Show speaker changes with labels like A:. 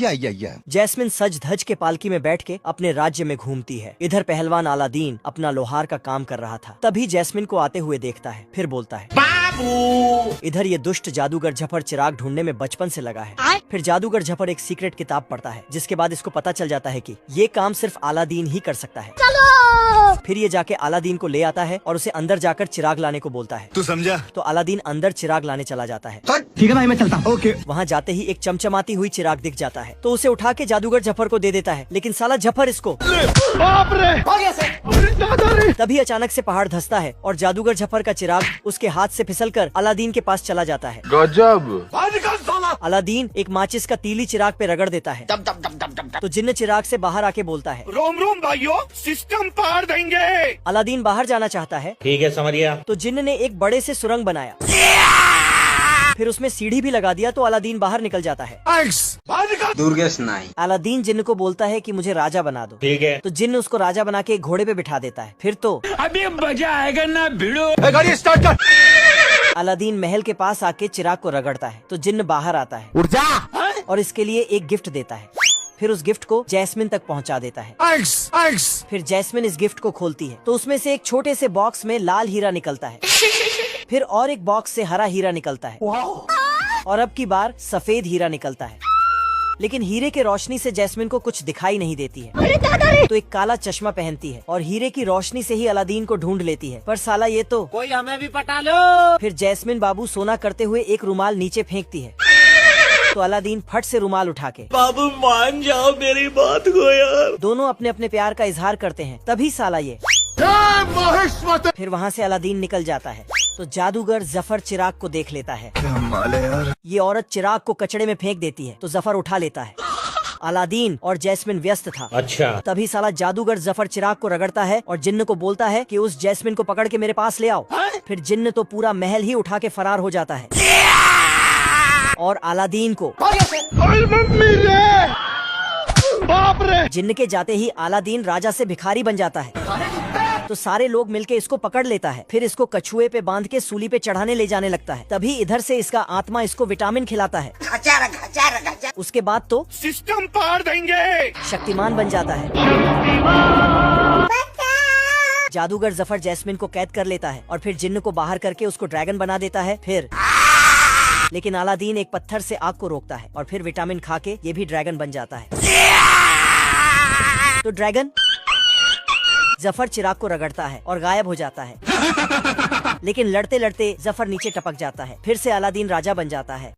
A: या
B: जैस्मिन सज धज के पालकी में बैठ के अपने राज्य में घूमती है। इधर पहलवान अलादीन अपना लोहार का काम कर रहा था। तभी जैस्मिन को आते हुए देखता है, फिर बोलता है बाबू। इधर ये दुष्ट जादूगर जफर चिराग ढूंढने में बचपन से लगा है। फिर जादूगर जफर एक सीक्रेट किताब पढ़ता है, जिसके बाद इसको पता चल जाता है कि ये काम सिर्फ अलादीन ही कर सकता है। फिर ये जाके अलादीन को ले आता है और उसे अंदर जाकर चिराग लाने को बोलता है।
A: तू समझा?
B: तो अलादीन अंदर चिराग लाने चला जाता है।
A: ठीक है भाई, मैं चलता हूँ। ओके।
B: वहाँ जाते ही एक चमचमाती हुई चिराग दिख जाता है, तो उसे उठा के जादूगर जफर को दे देता है। लेकिन साला जफर इसको
A: बाप रे।
B: तभी अचानक से पहाड़ धंसता है और जादूगर जफर का चिराग उसके हाथ से फिसलकर अलादीन के पास चला जाता है।
A: गजब।
B: अलादीन एक माचिस का तीली चिराग पे रगड़ देता है। तो जिन्न चिराग से बाहर आके बोलता है,
A: रोम रोम भाइयों, सिस्टम पार देंगे।
B: अलादीन बाहर जाना चाहता है।
C: ठीक है, समझ गया।
B: तो जिन्न ने एक बड़े से सुरंग बनाया, फिर उसमें सीढ़ी भी लगा दिया, तो अलादीन बाहर निकल जाता है।
D: दुर्गेश नाई।
B: अलादीन जिन्न को बोलता है कि मुझे राजा बना दो।
C: ठीक है।
B: तो जिन्न उसको राजा बना के एक घोड़े पे बिठा देता है। फिर तो
C: अभी मजा आएगा ना भिड़ो।
A: गाड़ी स्टार्ट कर।
B: अलादीन महल के पास आके चिराग को रगड़ता है, तो जिन्न बाहर आता है
A: उठ जा।
B: और इसके लिए एक गिफ्ट देता है। फिर उस गिफ्ट को जैस्मिन तक पहुंचा देता है। फिर जैस्मिन इस गिफ्ट को खोलती है, तो उसमें से एक छोटे से बॉक्स में लाल हीरा निकलता है। फिर और एक बॉक्स से हरा हीरा निकलता है और अब की बार सफेद हीरा निकलता है। लेकिन हीरे के रोशनी से जैस्मिन को कुछ दिखाई नहीं देती है, तो एक काला चश्मा पहनती है और हीरे की रोशनी से ही अलादीन को ढूंढ लेती है। पर साला ये तो
C: कोई हमें भी पटा लो।
B: फिर जैस्मिन बाबू सोना करते हुए एक रुमाल नीचे फेंकती है, तो अलादीन फट से रुमाल उठा के,
C: बाबू मान जाओ मेरी बात को यार।
B: दोनों अपने अपने प्यार का इजहार करते हैं। तभी साला ये फिर वहाँ से अलादीन निकल जाता है। तो जादूगर जफर चिराग को देख लेता है।
A: यार।
B: ये औरत चिराग को कचड़े में फेंक देती है, तो जफर उठा लेता है। अलादीन और जैस्मिन व्यस्त था।
C: अच्छा।
B: तभी साला जादूगर जफर चिराग को रगड़ता है और जिन्न को बोलता है कि उस जैस्मिन को पकड़ के मेरे पास ले आओ। फिर जिन्न तो पूरा महल ही उठा के फरार हो जाता है और अलादीन को
A: बाप रे।
B: जिन्न के जाते ही अलादीन राजा से भिखारी बन जाता है। तो सारे लोग मिलके इसको पकड़ लेता है। फिर इसको कछुए पे बांध के सूली पे चढ़ाने ले जाने लगता है। तभी इधर से इसका आत्मा इसको विटामिन खिलाता है। उसके बाद तो
A: सिस्टम पार देंगे।
B: शक्तिमान बन जाता है। जादूगर जफर जैस्मिन को कैद कर लेता है और फिर जिन्न को बाहर करके उसको ड्रैगन बना देता है। फिर लेकिन अलादीन एक पत्थर से आग को रोकता है और फिर विटामिन खा के ये भी ड्रैगन बन जाता है। तो ड्रैगन जफर चिराग को रगड़ता है और गायब हो जाता है। लेकिन लड़ते लड़ते जफर नीचे टपक जाता है। फिर से अलादीन राजा बन जाता है।